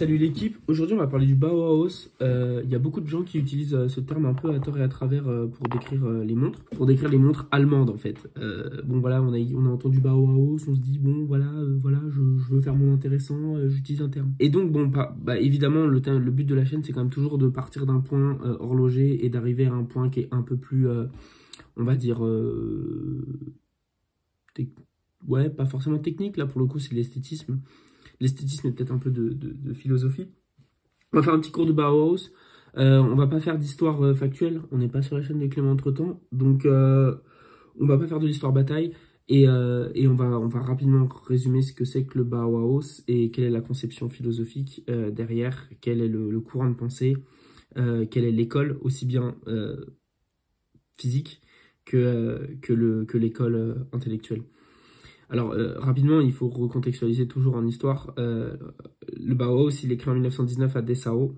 salut l'équipe. Aujourd'hui, on va parler du Bauhaus. Il y a beaucoup de gens qui utilisent ce terme un peu à tort et à travers pour décrire les montres. Pour décrire les montres allemandes, en fait. Bon, voilà, on a entendu Bauhaus, on se dit, bon, voilà, je veux faire mon intéressant, j'utilise un terme. Et donc, bon, évidemment, le but de la chaîne, c'est quand même toujours de partir d'un point horloger et d'arriver à un point qui est un peu plus, on va dire, ouais, pas forcément technique. Là, pour le coup, c'est l'esthétisme. L'esthétisme est peut-être un peu de philosophie. On va faire un petit cours de Bauhaus. On va pas faire d'histoire factuelle. On n'est pas sur la chaîne de Clément Entretemps. Donc, on va pas faire de l'histoire bataille. Et on va rapidement résumer ce que c'est que le Bauhaus et quelle est la conception philosophique derrière, quel est le courant de pensée, quelle est l'école, aussi bien physique que l'école intellectuelle. Alors, rapidement, il faut recontextualiser toujours en histoire. Le Bauhaus, il est créé en 1919 à Dessau.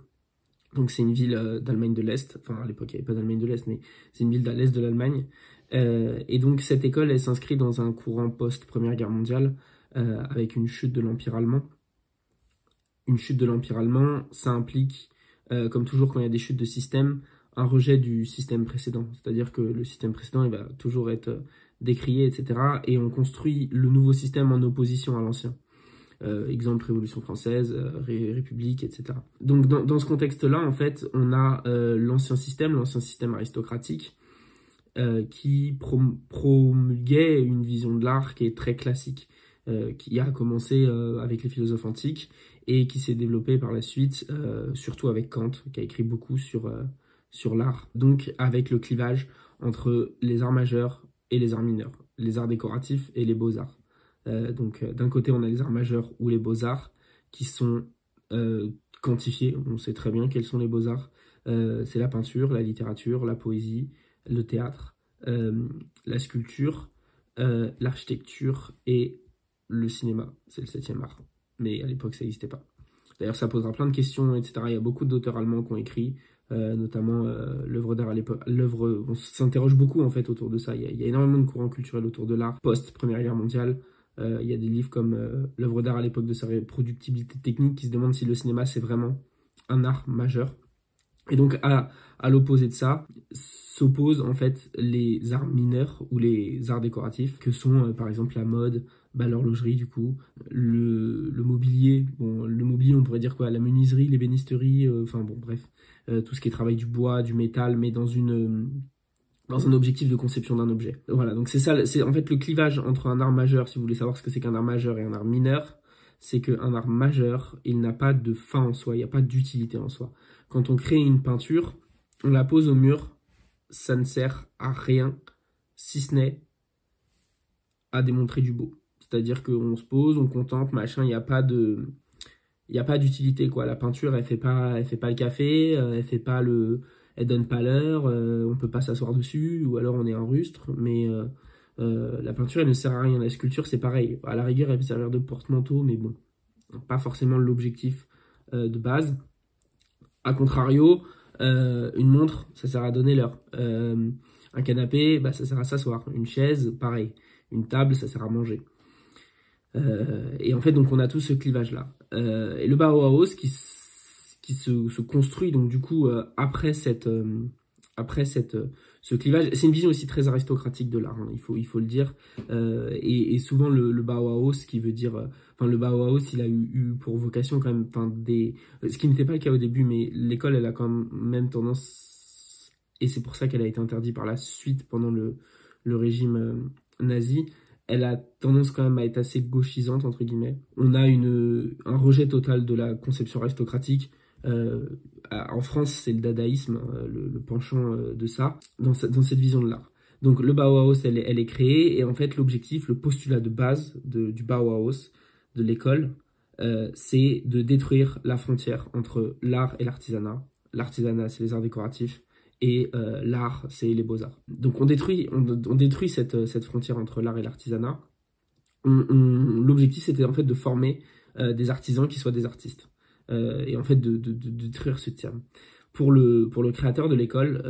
Donc, c'est une ville d'Allemagne de l'Est. Enfin, à l'époque, il n'y avait pas d'Allemagne de l'Est, mais c'est une ville de l'Est de l'Allemagne. Et donc, cette école, elle s'inscrit dans un courant post-Première Guerre mondiale avec une chute de l'Empire allemand. Une chute de l'Empire allemand, ça implique, comme toujours quand il y a des chutes de système, un rejet du système précédent. C'est-à-dire que le système précédent, il va toujours être décrié, etc. Et on construit le nouveau système en opposition à l'ancien. Exemple, Révolution française, République, etc. Donc, dans ce contexte-là, en fait, on a l'ancien système aristocratique, qui promulguait une vision de l'art qui est très classique, qui a commencé avec les philosophes antiques et qui s'est développé par la suite, surtout avec Kant, qui a écrit beaucoup sur l'art. Donc, avec le clivage entre les arts majeurs et les arts mineurs, les arts décoratifs et les beaux-arts. Donc, d'un côté, on a les arts majeurs ou les beaux-arts qui sont quantifiés. On sait très bien quels sont les beaux-arts. C'est la peinture, la littérature, la poésie, le théâtre, la sculpture, l'architecture et le cinéma. C'est le 7e art. Mais à l'époque, ça n'existait pas. D'ailleurs, ça posera plein de questions, etc. Il y a beaucoup d'auteurs allemands qui ont écrit, notamment l'œuvre d'art à l'époque. On s'interroge beaucoup en fait autour de ça. Il y a énormément de courants culturels autour de l'art post-Première Guerre mondiale. Il y a des livres comme l'œuvre d'art à l'époque de sa reproductibilité technique qui se demandent si le cinéma c'est vraiment un art majeur. Et donc à l'opposé de ça s'opposent en fait les arts mineurs ou les arts décoratifs que sont par exemple la mode, l'horlogerie du coup, le mobilier. Bon, le mobilier on pourrait dire quoi, la menuiserie, l'ébénisterie, enfin bon bref, tout ce qui est travail du bois, du métal, mais dans un objectif de conception d'un objet. Voilà, donc c'est ça, c'est en fait le clivage entre un art majeur, si vous voulez savoir ce que c'est qu'un art majeur et un art mineur, c'est qu'un art majeur, il n'a pas de fin en soi, il n'y a pas d'utilité en soi. Quand on crée une peinture, on la pose au mur, ça ne sert à rien, si ce n'est à démontrer du beau. C'est-à-dire qu'on se pose, on contemple, machin, il n'y a pas d'utilité, quoi. La peinture, elle fait pas le café, elle donne pas l'heure, on peut pas s'asseoir dessus, ou alors on est un rustre, mais la peinture, elle ne sert à rien. La sculpture, c'est pareil. À la rigueur, elle peut servir de porte-manteau, mais bon, pas forcément l'objectif de base. A contrario, une montre, ça sert à donner l'heure. Un canapé, ça sert à s'asseoir. Une chaise, pareil. Une table, ça sert à manger. Et en fait, donc on a tout ce clivage-là. Et le Bauhaus qui se construit donc du coup après ce clivage, c'est une vision aussi très aristocratique de l'art, hein, il faut le dire. Et souvent le Bauhaus qui veut dire, le Bauhaus il a eu pour vocation quand même, ce qui n'était pas le cas au début, mais l'école elle a quand même tendance, et c'est pour ça qu'elle a été interdite par la suite pendant le régime nazi. Elle a tendance quand même à être assez gauchisante, entre guillemets. On a un rejet total de la conception aristocratique. En France, c'est le dadaïsme, le penchant de ça, dans cette vision de l'art. Donc le Bauhaus, elle est créée, et en fait, l'objectif, le postulat de base du Bauhaus, de l'école, c'est de détruire la frontière entre l'art et l'artisanat. L'artisanat, c'est les arts décoratifs, et l'art, c'est les beaux-arts. Donc on détruit cette frontière entre l'art et l'artisanat. L'objectif, c'était en fait de former des artisans qui soient des artistes. Et en fait de détruire ce terme. Pour le créateur de l'école,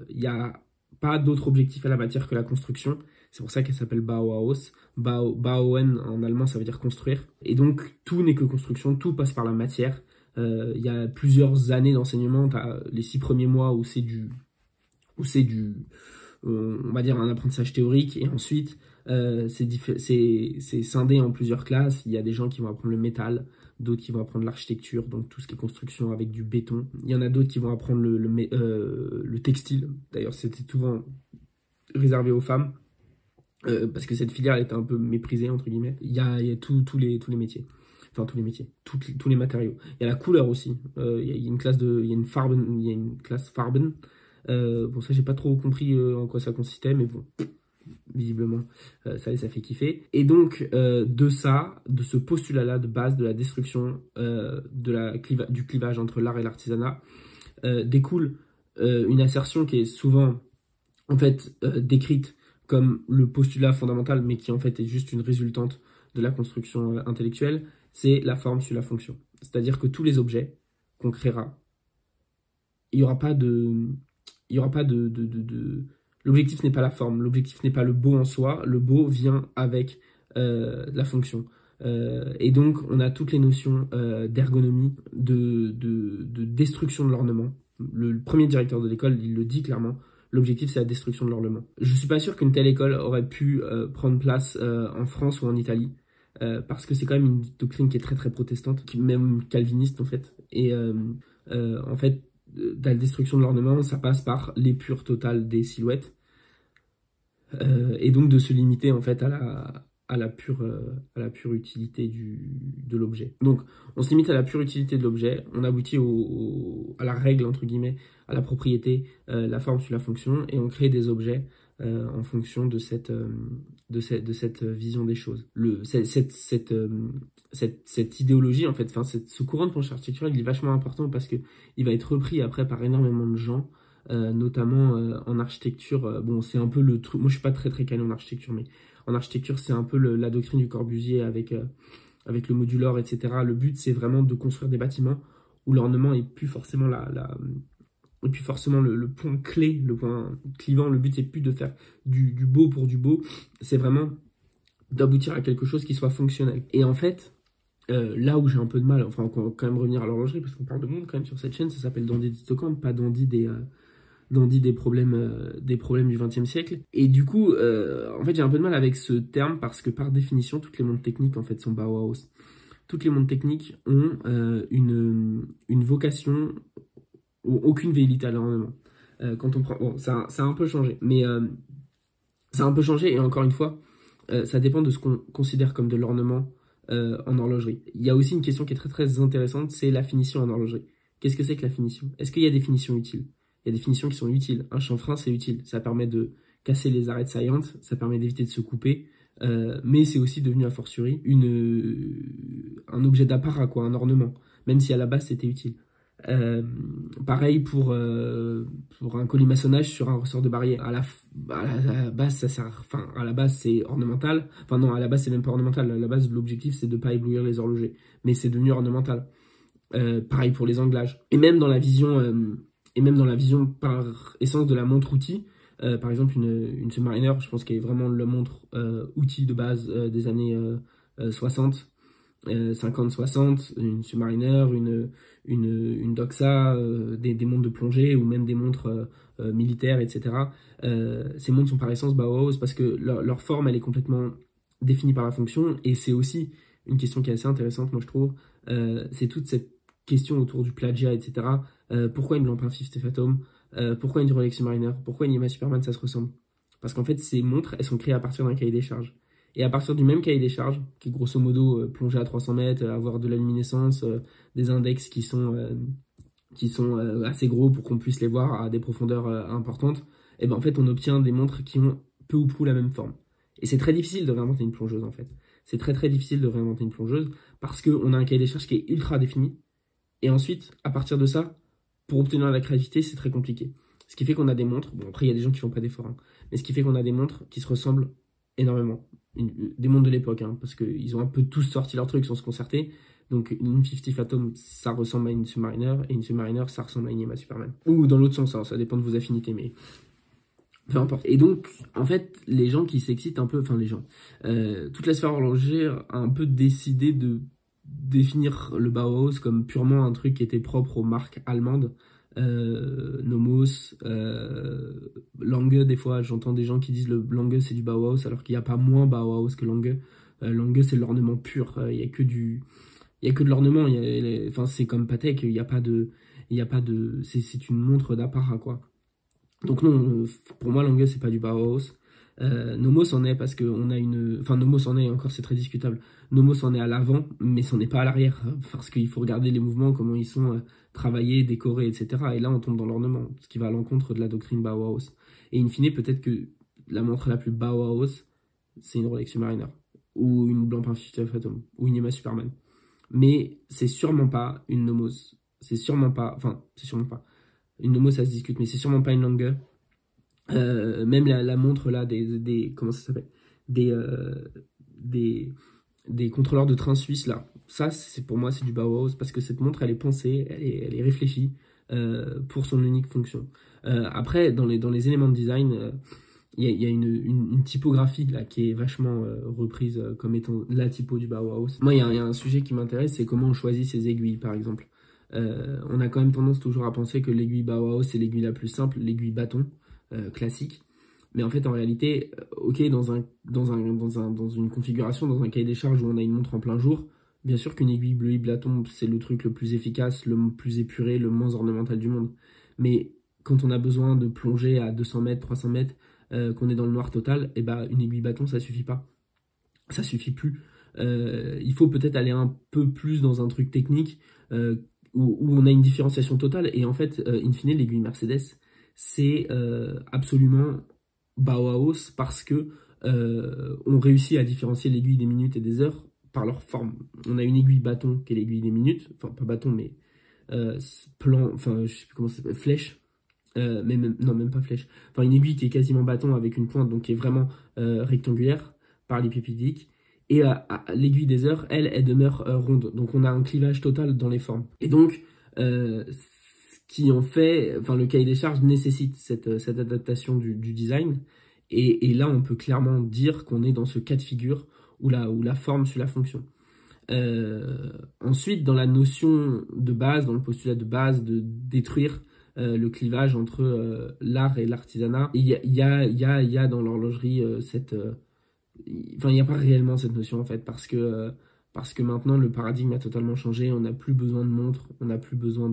il n'y a pas d'autre objectif à la matière que la construction. C'est pour ça qu'elle s'appelle Bauhaus. Bauen en allemand, ça veut dire construire. Et donc tout n'est que construction, tout passe par la matière. Il y a plusieurs années d'enseignement, tu as les 6 premiers mois où c'est on va dire un apprentissage théorique, et ensuite c'est scindé en plusieurs classes. Il y a des gens qui vont apprendre le métal, d'autres qui vont apprendre l'architecture, donc tout ce qui est construction avec du béton. Il y en a d'autres qui vont apprendre le textile. D'ailleurs, c'était souvent réservé aux femmes, parce que cette filière elle était un peu méprisée, entre guillemets. Il y a tous les métiers. Enfin, tous les métiers, tous les matériaux. Il y a la couleur aussi. Il y a une classe il y a une classe Farben. Bon, ça, j'ai pas trop compris en quoi ça consistait, mais bon, visiblement, ça fait kiffer. Et donc, de ce postulat-là de base de la destruction du clivage entre l'art et l'artisanat, découle une assertion qui est souvent, en fait, décrite comme le postulat fondamental, mais qui en fait est juste une résultante de la construction intellectuelle, c'est la forme sur la fonction. C'est-à-dire que tous les objets qu'on créera, il n'y aura pas de... L'objectif n'est pas la forme, l'objectif n'est pas le beau en soi, le beau vient avec la fonction. Et donc, on a toutes les notions d'ergonomie, de destruction de l'ornement. Le premier directeur de l'école, il le dit clairement, l'objectif c'est la destruction de l'ornement. Je suis pas sûr qu'une telle école aurait pu prendre place en France ou en Italie, parce que c'est quand même une doctrine qui est très très protestante, qui même calviniste en fait. Et en fait, la destruction de l'ornement, ça passe par l'épure totale des silhouettes, et donc de se limiter en fait à la pure utilité de l'objet. Donc on se limite à la pure utilité de l'objet, on aboutit à la règle entre guillemets, à la propriété, la forme sur la fonction, et on crée des objets en fonction de cette vision des choses. Cette idéologie en fait, enfin ce courant de pensée architecturale, il est vachement important parce que il va être repris après par énormément de gens. Notamment en architecture, bon c'est un peu le truc, moi je suis pas très très calé en architecture, mais en architecture c'est un peu la doctrine du Corbusier avec le modular, etc. Le but c'est vraiment de construire des bâtiments où l'ornement est plus forcément et puis forcément le point clé, le point clivant. Le but c'est plus de faire du beau pour du beau, c'est vraiment d'aboutir à quelque chose qui soit fonctionnel. Et en fait, là où j'ai un peu de mal, enfin on va quand même revenir à l'horlogerie parce qu'on parle de monde quand même sur cette chaîne, ça s'appelle Dandy d'Histocamp, pas Dandy des problèmes du XXe siècle. Et du coup, en fait, j'ai un peu de mal avec ce terme parce que par définition, toutes les montres techniques en fait sont Bauhaus. Toutes les montres techniques ont une vocation, ou aucune velléité à l'ornement. Quand on prend, bon, ça a un peu changé, mais ça a un peu changé, et encore une fois, ça dépend de ce qu'on considère comme de l'ornement en horlogerie. Il y a aussi une question qui est très très intéressante, c'est la finition en horlogerie. Qu'est-ce que c'est que la finition? Est-ce qu'il y a des finitions utiles? Il y a des finitions qui sont utiles. Un chanfrein, c'est utile. Ça permet de casser les arêtes saillantes, ça permet d'éviter de se couper, mais c'est aussi devenu a fortiori un objet d'apparat, quoi, un ornement, même si à la base c'était utile. Pareil pour un colimaçonnage sur un ressort de barrière. À la base, ça sert, enfin, à la base c'est ornemental. Enfin non, à la base c'est même pas ornemental. À la base, l'objectif c'est de pas éblouir les horlogers, mais c'est devenu ornemental. Pareil pour les anglages. Et même dans la vision par essence de la montre outil, par exemple une Submariner, je pense qu'elle est vraiment la montre outil de base des années 60, 50-60, une Submariner, une Doxa, des montres de plongée ou même des montres militaires, etc. Ces montres sont par essence Bauhaus parce que leur forme elle est complètement définie par la fonction, et c'est aussi une question qui est assez intéressante, moi je trouve, c'est toute cette question autour du plagiat, etc. Pourquoi une Blancpain Fifth Phantom, pourquoi une Rolex Submariner, pourquoi une Yamaha Superman, ça se ressemble? Parce qu'en fait, ces montres, elles sont créées à partir d'un cahier des charges. Et à partir du même cahier des charges, qui est grosso modo plongé à 300 mètres, avoir de la luminescence, des index qui sont assez gros pour qu'on puisse les voir à des profondeurs importantes, et ben en fait, on obtient des montres qui ont peu ou prou la même forme. Et c'est très difficile de réinventer une plongeuse, en fait. C'est très très difficile de réinventer une plongeuse parce qu'on a un cahier des charges qui est ultra défini. Et ensuite, à partir de ça, pour obtenir la créativité, c'est très compliqué. Ce qui fait qu'on a des montres, bon après il y a des gens qui font pas d'efforts, hein, mais ce qui fait qu'on a des montres qui se ressemblent énormément. Des montres de l'époque, hein, parce qu'ils ont un peu tous sorti leurs trucs sans se concerter. Donc une 50 Phantom, ça ressemble à une Submariner, et une Submariner, ça ressemble à une Yamaha Superman. Ou dans l'autre sens, hein, ça dépend de vos affinités, mais peu importe. Et donc, en fait, les gens qui s'excitent un peu, enfin les gens, toute la sphère horlogère a un peu décidé de définir le Bauhaus comme purement un truc qui était propre aux marques allemandes. Nomos, Lange, des fois j'entends des gens qui disent le Lange c'est du Bauhaus alors qu'il n'y a pas moins Bauhaus que Lange. Lange c'est l'ornement pur, il n'y a que de l'ornement, enfin c'est comme Patek, c'est une montre d'apparat quoi. Donc non, pour moi Lange c'est pas du Bauhaus. Nomos en est parce que enfin Nomos en est, encore c'est très discutable. Nomos en est à l'avant, mais c'en est pas à l'arrière, parce qu'il faut regarder les mouvements, comment ils sont travaillés, décorés, etc. Et là on tombe dans l'ornement, ce qui va à l'encontre de la doctrine Bauhaus. Et in fine, peut-être que la montre la plus Bauhaus, c'est une Rolex Submariner, ou une Blancpain 50 Phantom, ou une Yamaha Superman. Mais c'est sûrement pas une Nomos, c'est sûrement pas une Nomos, ça se discute, mais c'est sûrement pas une Lange. Même la montre là comment ça s'appelle, des contrôleurs de train suisses là, ça c'est pour moi c'est du Bauhaus, parce que cette montre elle est pensée, elle est réfléchie pour son unique fonction. Après dans les éléments de design, il y a une typographie là qui est vachement reprise comme étant la typo du Bauhaus. Moi il y a un sujet qui m'intéresse, c'est comment on choisit ses aiguilles par exemple. On a quand même tendance toujours à penser que l'aiguille Bauhaus c'est l'aiguille la plus simple, l'aiguille bâton classique. Mais en fait, en réalité, ok, dans une configuration, dans un cahier des charges où on a une montre en plein jour, bien sûr qu'une aiguille bleuie Blaton, c'est le truc le plus efficace, le plus épuré, le moins ornemental du monde. Mais quand on a besoin de plonger à 200 mètres, 300 mètres, qu'on est dans le noir total, et bah, une aiguille bâton, ça suffit pas. Ça suffit plus. Il faut peut-être aller un peu plus dans un truc technique où on a une différenciation totale. Et en fait, in fine, l'aiguille Mercedes, c'est absolument Bauhaus parce que on réussit à différencier l'aiguille des minutes et des heures par leur forme. On a une aiguille bâton qui est l'aiguille des minutes, enfin pas bâton mais enfin je sais plus comment ça s'appelle, flèche, non même pas flèche, enfin une aiguille qui est quasiment bâton avec une pointe donc qui est vraiment rectangulaire, parallélépipédique. Et l'aiguille des heures, elle demeure ronde. Donc on a un clivage total dans les formes. Et donc qui en fait, enfin le cahier des charges nécessite cette adaptation du design. Et là, on peut clairement dire qu'on est dans ce cas de figure où la forme suit la fonction. Ensuite, dans la notion de base, dans le postulat de base de détruire le clivage entre l'art et l'artisanat, il y a dans l'horlogerie enfin, il n'y a pas réellement cette notion en fait, parce que maintenant le paradigme a totalement changé, on n'a plus besoin de montres, on n'a plus besoin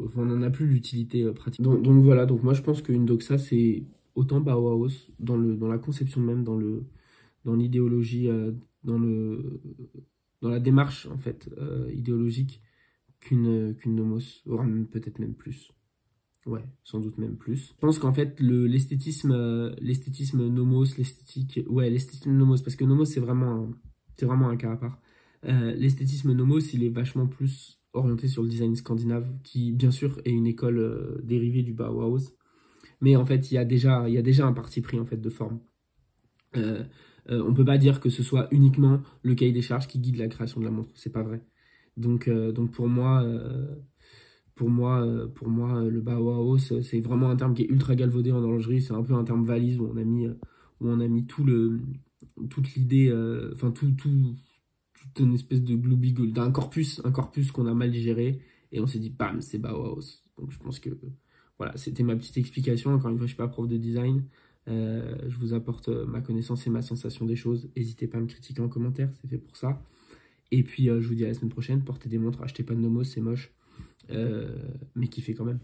enfin, on n'en a plus l'utilité pratique. Donc voilà, donc moi je pense qu'une doxa c'est autant Bauhaus dans la conception même, dans l'idéologie, dans la démarche en fait idéologique qu'une Nomos, voire peut-être même plus. Ouais, sans doute même plus. Je pense qu'en fait, l'esthétisme Nomos, l'esthétisme Nomos, parce que Nomos, c'est vraiment un cas à part. L'esthétisme Nomos, il est vachement plus orienté sur le design scandinave, qui, bien sûr, est une école dérivée du Bauhaus. Mais en fait, il y a déjà un parti pris, en fait, de forme. On peut pas dire que ce soit uniquement le cahier des charges qui guide la création de la montre. C'est pas vrai. Donc pour moi... Pour moi, le Bauhaus, c'est vraiment un terme qui est ultra galvaudé en horlogerie. C'est un peu un terme valise où on a mis toute l'idée, enfin toute une espèce de gloobie, d'un corpus qu'on a mal digéré et on s'est dit bam, c'est Bauhaus. Donc je pense que voilà, c'était ma petite explication. Encore une fois, je suis pas prof de design. Je vous apporte ma connaissance et ma sensation des choses. N'hésitez pas à me critiquer en commentaire, c'est fait pour ça. Et puis je vous dis à la semaine prochaine. Portez des montres, achetez pas de Nomos, c'est moche. Mais kiffez quand même.